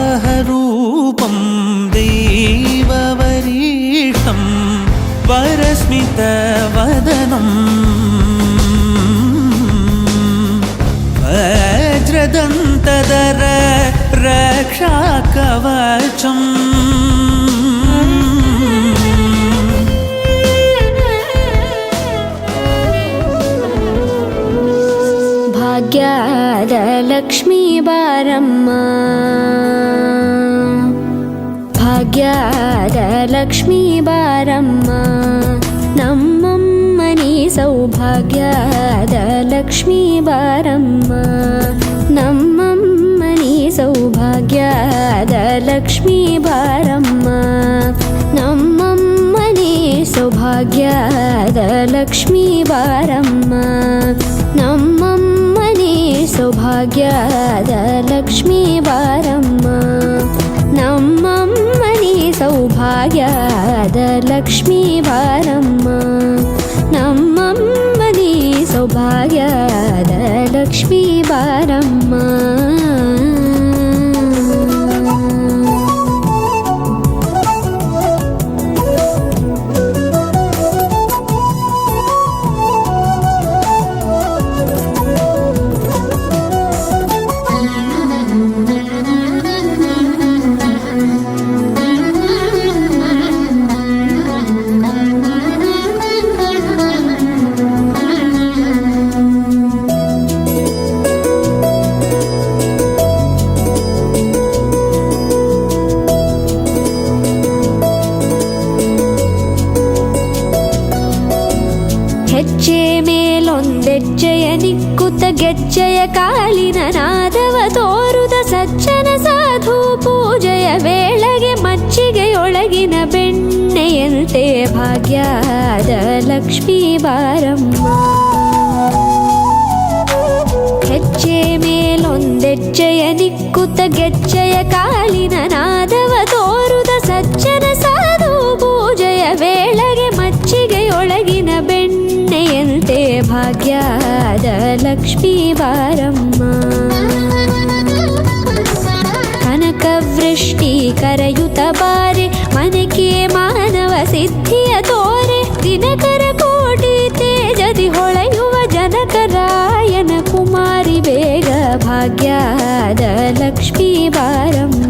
वराहरूपं दैववरीष्टं वरस्मितवदनं वज्रदन्तधर रक्षाकवचम् ಭಾಗ್ಯದಲಕ್ಷ್ಮೀ ಬಾರಮ್ಮ ಭಾಗ್ಯದಲಕ್ಷ್ಮೀ ಬಾರಮ್ಮ ನಮ್ಮಮ್ಮನಿ ಸೌಭಾಗ್ಯದಲಕ್ಷ್ಮೀ ಬಾರಮ್ಮ ನಮ್ಮಮ್ಮನಿ ಸೌಭಾಗ್ಯದಲಕ್ಷ್ಮೀ ಬಾರಮ್ಮ ನಮ್ಮಮ್ಮನಿ ಸೌಭಾಗ್ಯದಲಕ್ಷ್ಮೀ ಬಾರಮ್ಮ ನಮ್ಮಮ್ಮನಿ ಸೌಭಾಗ್ಯದಲಕ್ಷ್ಮೀ ಬಾರಮ್ಮ ನಮ್ಮಮ್ಮನಿ ಸೌಭಾಗ್ಯದಲಕ್ಷ್ಮೀ ಬಾರಮ್ಮ ನಮ್ಮಮ್ಮನಿ ಸೌಭಾಗ್ಯದಲಕ್ಷ್ಮೀ ಬಾರಮ್ಮ ಹೆಜ್ಜೆ ಮೇಲೊಂದೆಜ್ಜೆಯ ನಿಕ್ಕುತ್ತ ಗೆಜ್ಜೆಯ ಕಾಲಿನ ನಾದವ ತೋರುದ ಸಜ್ಜನ ಸಾಧು ಪೂಜೆಯ ವೇಳೆಗೆ ಮಜ್ಜಿಗೆಯೊಳಗಿನ ಬೆಣ್ಣೆಯಂತೆ ಭಾಗ್ಯದ ಲಕ್ಷ್ಮೀ ಬಾರಮ್ಮ ಹೆಜ್ಜೆ ಮೇಲೊಂದೆಜ್ಜೆಯ ನಿಕ್ಕುತ್ತ ಗೆಜ್ಜೆಯ ಕಾಲಿನ ನಾದವ ತೋರುದ ಸಜ್ಜನ ಸಾಧು ಪೂಜೆಯ ವೇಳೆಗೆ ಮಜ್ಜಿಗೆಯೊಳಗಿನ ಬೆಣ್ಣೆಯಂತೆ ಭಾಗ್ಯದ ಲಕ್ಷ್ಮೀ ಬಾರಮ್ಮ ಕನಕವೃಷ್ಟಿ ಕರೆಯುತ್ತ ಬಾರೆ ಮನಕೆ ಮಾನವ ಸಿದ್ಧಿಯ ತೋರೆ ದಿನಕರ ಕೋಟಿ ತೇಜದಿ ಹೊಳೆಯುವ ಜನಕರಾಯನ ಕುಮಾರಿ ಬೇಗ ಭಾಗ್ಯದ ಲಕ್ಷ್ಮೀ ಬಾರಮ್ಮ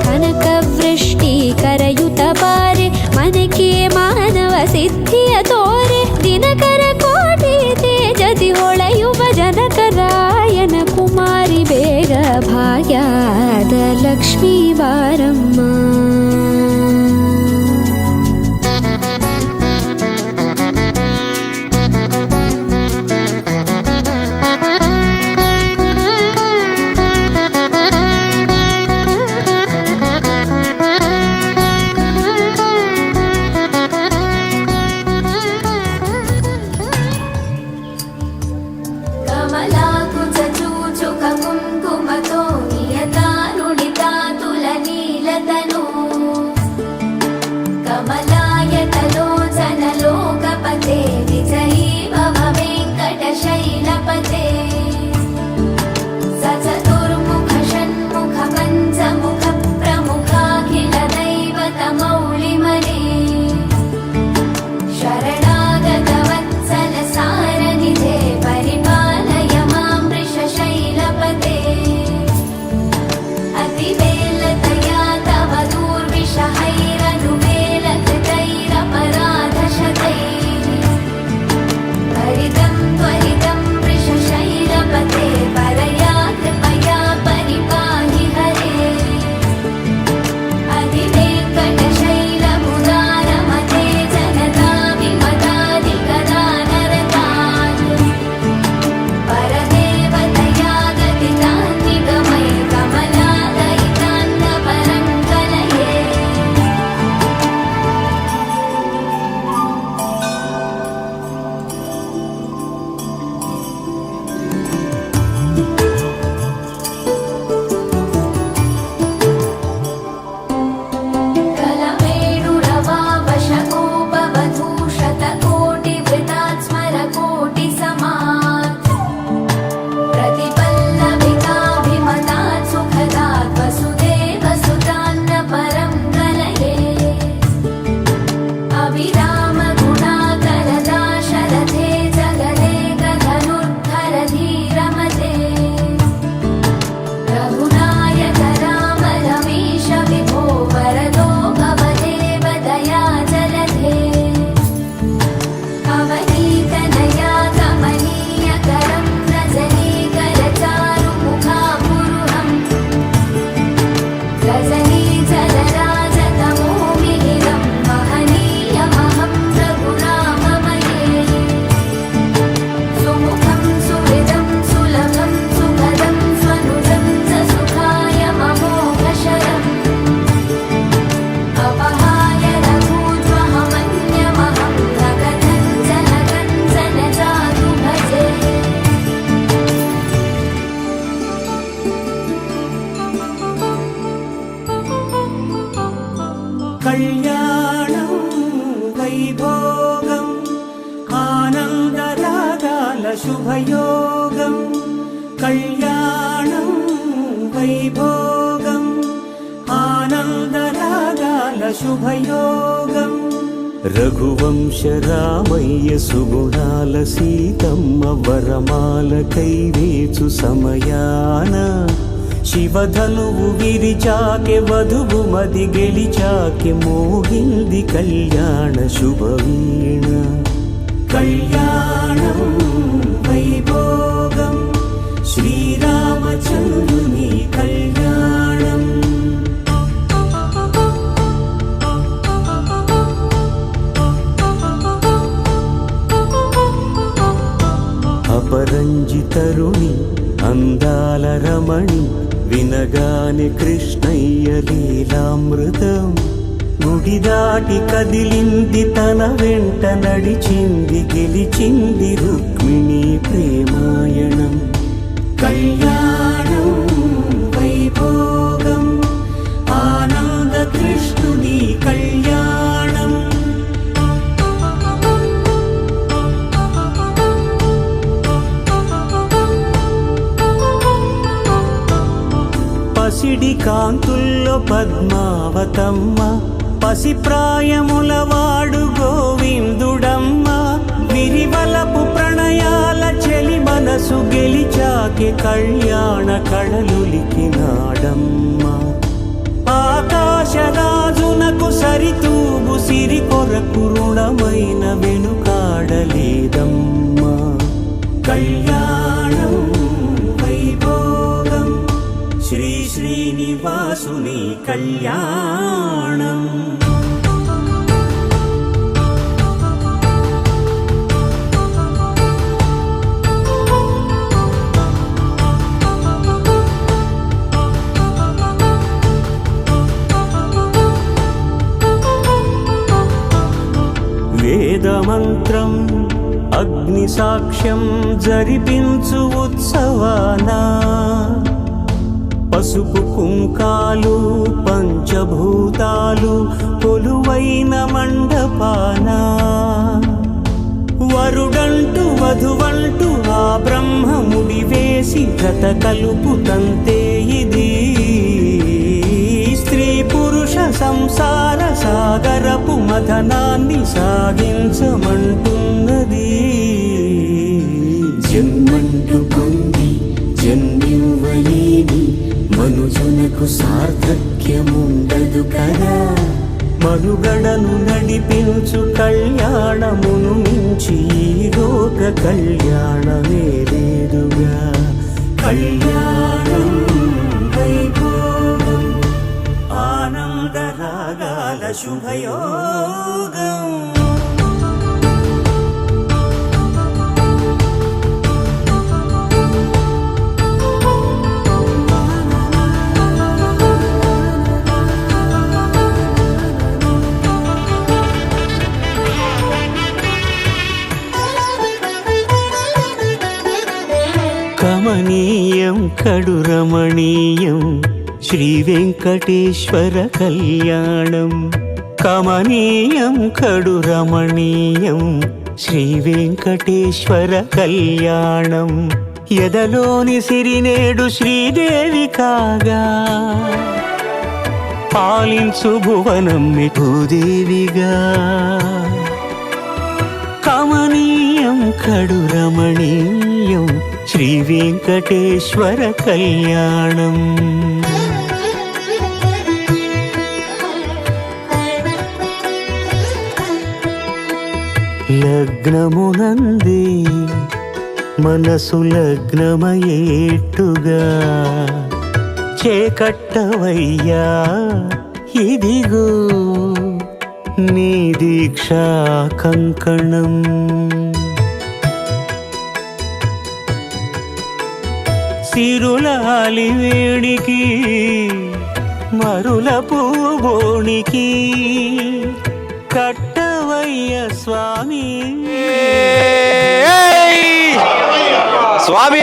ಕನಕವೃಷ್ಟಿ ಕರೆಯುತ್ತ ಬಾರೆ ಮನಕೆ ಮಾನವ ಸಿದ್ಧಿಯ ತೋರೆ ದಿನಕರ ಕೋಟಿ ತೇಜದಿ ಹೊಳೆಯುವ ಜನಕರಾಯನ ಕುಮಾರಿ ಬೇಗ ಭಾಗ್ಯದ ಲಕ್ಷ್ಮೀ ಬಾರಮ್ಮ ಕಮಲಾಕುಚೂಚುಕ ಕುಂಕುಮತೋ ನಿಯತಾನುಳಿತಾ ತುಲನೀಲತ కళ్యాణం వైభోగం ఆనందరాగాల శుభయోగం కళ్యాణం వైభోగం ఆనందరాగాల శుభయోగం రఘువంశ రామయ్య సుగుణాల సీతమ్మ వరమాల కైవేచు సమయాన శివధనువు విరిచాకె వధువు మది గెలిచాకె మోగింది కళ్యాణ శుభవీణ కళ్యాణం వైభోగం శ్రీరామచంద్రుని కళ్యాణం అపరంజితరుణి అందాల రమణి వినగానే కృష్ణయ్య లీలామృతం గుడి దాటి కదిలింది తన వెంట నడిచింది గెలిచింది రుక్మిణి ప్రేమాయణం కళ్యాణం వైభోగం ఆనంద కృష్ణుని కళ్యాణం పసిడి కాంతుల్లో పద్మావతమ్మ పసిప్రాయముల వాడు గోవిందుడమ్మ విరివలపు ప్రణయాల చెలి మనసు గెలిచాకె కళ్యాణ కళలులికినాడమ్మ ఆకాశరాజునకు సరితూగు సిరి కొరకు రుణమైన వెనుకాడలేదమ్మ కళ్యాణం వైభోగం శ్రీ శ్రీనివాసుని కళ్యాణం వేదమంత్రం అగ్ని సాక్ష్యం జరిపించు ఉత్సవానా పసుపు కుంకాలు పంచభూతాలు కొలువైన మండపాన వరుడంటూ వధువంటూ ఆ బ్రహ్మముడి వేసి జత కలుపుతంతే ఇది స్త్రీ పురుష సంసార సాగరపు మథనాన్ని సాగించమంటున్నది జన్మంటూ పొంది జన్మివ్వలేని మనుజునకు సార్థక్యముండదు కదా మనుగడను నడిపించు కళ్యాణమును మించి ఈ లోక కళ్యాణమే లేదుగా కళ్యాణం వైభోగం ఆనందరాగాల శుభయోగం కమనీయం కడురమణీయం శ్రీ వెంకటేశ్వర కళ్యాణం కమనీయం కడురమణీయం శ్రీ వెంకటేశ్వర కళ్యాణం ఎదలోని సిరినేడు శ్రీదేవి కాగా పాలించు భువనం భూదేవిగా కమనీయం కడురమణీయం శ్రీ వెంకటేశ్వర కళ్యాణం లగ్నమునందే మనసు లగ్నమయేట్టుగా చేకట్టవయ్యా ఇదిగో నీ దీక్షా కంకణం సిరులాలి వేడికి మరుల పూబోనికి కట్టవయ్య స్వామి స్వామి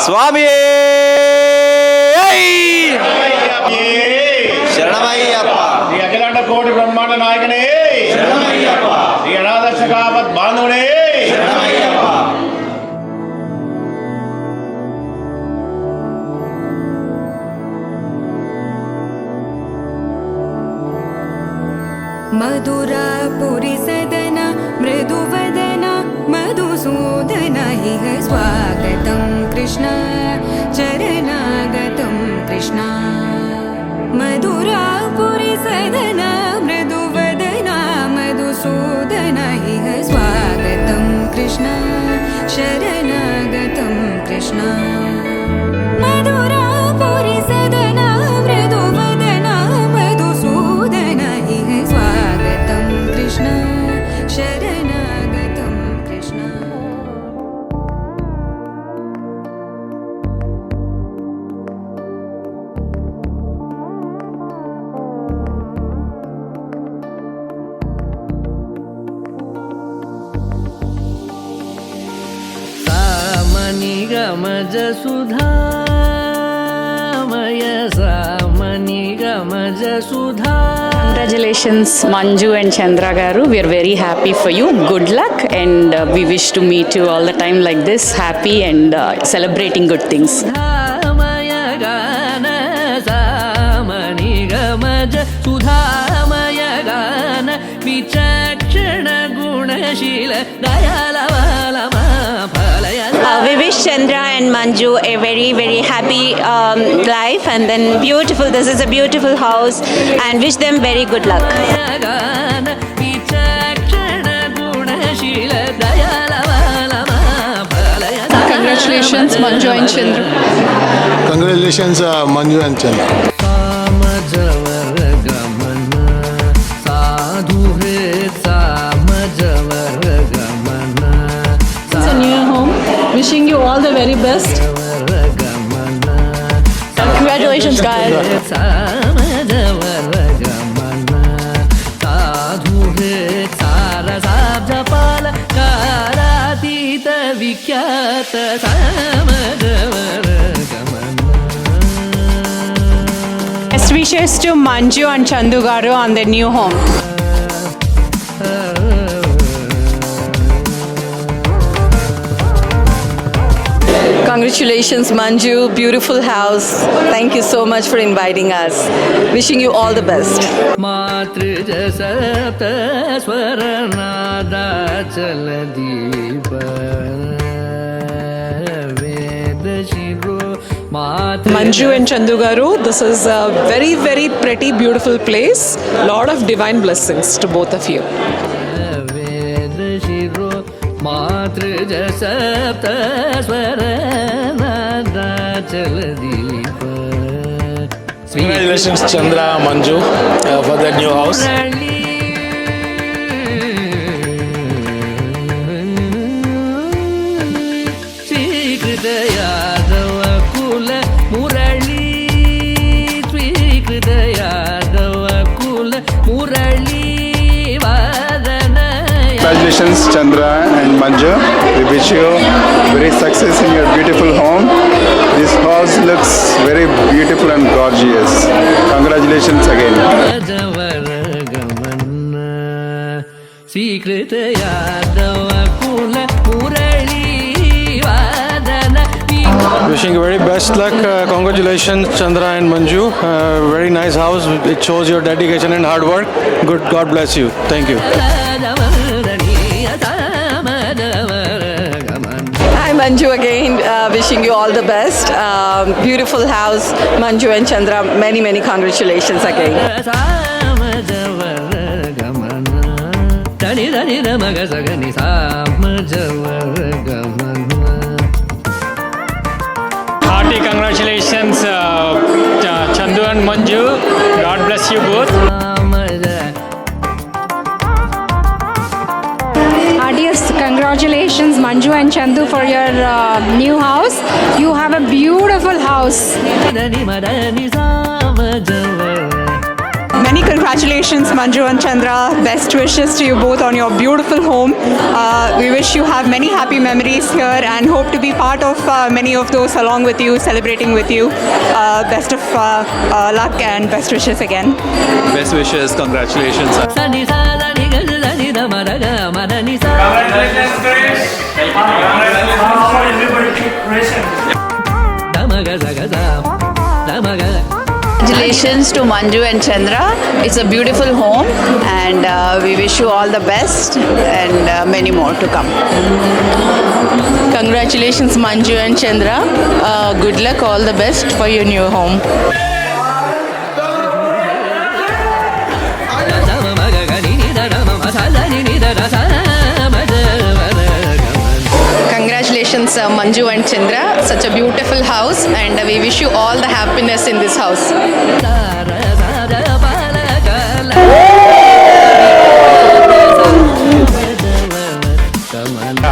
స్వామి ಶರಣಮಯ್ಯಪ್ಪ. ಶ್ರೀ ಅಖಿಲಾಂಡ ಕೋಟಿ ಬ್ರಹ್ಮಾಂಡ ನಾಯಕನೇ ಶರಣಮಯ್ಯಪ್ಪ. ಶ್ರೀ ಅನಾಥ ಶಕಾವತ್ ಬಾಂಧವನೇ ಶರಣಮಯ್ಯಪ್ಪ. मधुरापुरि सदन मृदुवदन मधुसूदन इह स्वागतं कृष्ण चरणागतं कृष्ण मधुरापुरि सदन मृदुवदन मधुसूदन इह स्वागतं कृष्ण शरणागतं कृष्ण मधुरापुरि सदन मृदुवदन मधुसूदन इह स्वागतं कृष्ण शरणागतं कृष्ण सामनि गमज सुधामय सामनि गमज सुधा. Congratulations, Manju and Chandra Garu. We are very happy for you. Good luck, and we wish to meet you all the time like this, happy and celebrating good things. Sudhamay गान सामनि गमज सुधामय गान विचक्षण गुणशील दयालवालमा फलय. We wish Chandra and Manju a very, very happy life and then beautiful. This is a beautiful house and wish them very good luck. गान विचक्षण गुणशील दयालवालमा फलय. Congratulations, Manju and Chandra. Congratulations, Manju and Chandra. सामजवर गमन साधु हे सामजवर गमन It's a new home. Wishing you all the very best. गमन. Congratulations, guys. सामजवर गमन साधु हे सारसाब्जपाल कालातीत विख्यात सामजवर गमन. Best wishes to Manju and Chandu Garu on their new home. Congratulations, Manju. Beautiful house. Thank you so much for inviting us. Wishing you all the best. मातृज सप्त स्वर नादाचल दीप वेद शिरो मातृ. Manju and Chandu Garu, this is a very, very pretty, beautiful place. Lot of divine blessings to both of you. वेद शिरो मातृज सप्त स्वर नादाचल दीप. Congratulations, Chandra, Manju, for their new house. स्वीकृत यादव कुल मुरली स्वीकृत यादव कुल मुरली वादन. Congratulations, Chandra and Manju. We wish you very success in your beautiful home. This house looks very beautiful and gorgeous. Congratulations again. जवर गमन स्वीकृत यादव कुल मुरली वादन. Wishing you very best luck. Congratulations, Chandra and Manju. Very nice house. It shows your dedication and hard work. Good. God bless you. Thank you. Hi, Manju again. Wishing you all the best. Beautiful house. Manju and Chandra, many, many congratulations again. Hearty congratulations, Chandu and Manju. God bless you both. Heartiest congratulations, Manju and Chandu, for your new house. You have a beautiful house. Many congratulations, Manju and Chandra. Best wishes to you both on your beautiful home. We wish you have many happy memories here and hope to be part of many of those along with you, celebrating with you. Best of luck and best wishes again. Best wishes, congratulations. Sani sa da ni ga da ni da ma da ga ma da ni sa. Da ma ga za ga za. Da ma ga. Congratulations to Manju and Chandra. It's a beautiful home and we wish you all the best and many more to come. Congratulations, Manju and Chandra. Good luck, all the best for your new home. Da ma ma ga ga ni ni da da ma ma sa da ni ni da da sa ma da ma da ga ma. Congratulations, Manju and Chandra. Such a beautiful house and we wish you all the happiness in this house. Da ra za da ba la ga la.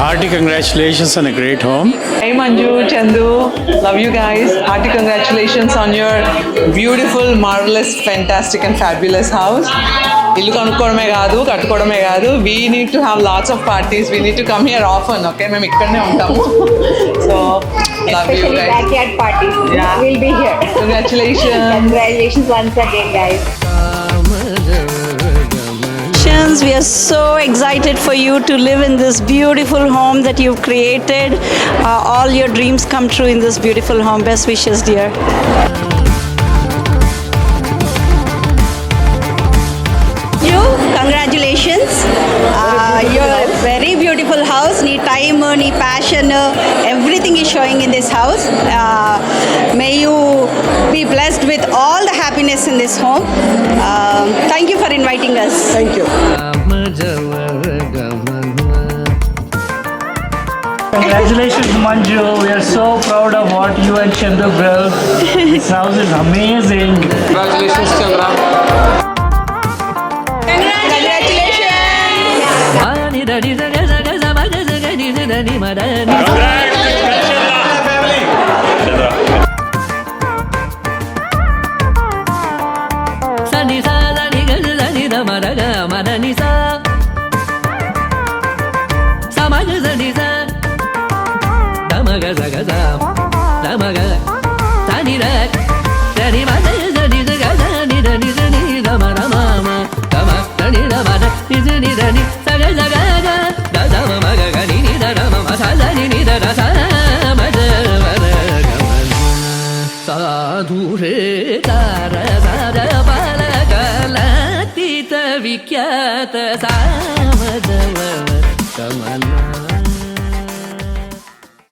Hearty congratulations on a great home. Hey Manju, Chandu, love you guys. Hearty congratulations on your beautiful, marvelous, fantastic and fabulous house. ఇల్లు కొనుక్కోవడమే కాదు కట్టుకోవడమే కాదు we need to have lots of parties we need to come here often okay మేము ఇక్కడనే ఉంటాము so love you guys backyard parties. Yeah. We'll be here. Congratulations Congratulations once again, guys. We are so excited for you to live in this beautiful home that you've created. All your dreams come true in this beautiful home. Best wishes, dear. You, congratulations. Your very beautiful house. Need time, need passion. Everything is showing in this house. May you be blessed with all the happiness in this home. Thank you for inviting us. Thank you. Congratulations, Manju. We are so proud of what you and Chandu built. This house is amazing. Congratulations, Chandra. Ani da ni da ga za ga za ma ga za ga ni da ni ma da ni. Sani sa da ni ga za ni da ma da ga ma da ni sa. Sa ma ga za ni sa. Da ma ga za ga za. Da ma ga. Sa ni da. Da ni ma da za ni da ga za ni da ni da ni da ma da ma ma. Da ma da ni da ma da ni da ni da ni. Sa ga za ga ga. Da da ma ma ga ga ni ni da da ma ma sa da ni ni da da sa ma da ma da ga ma. Sadhu re ta ra sa da pa la ga la ti ta vikyata sa ma da ma ka ma na.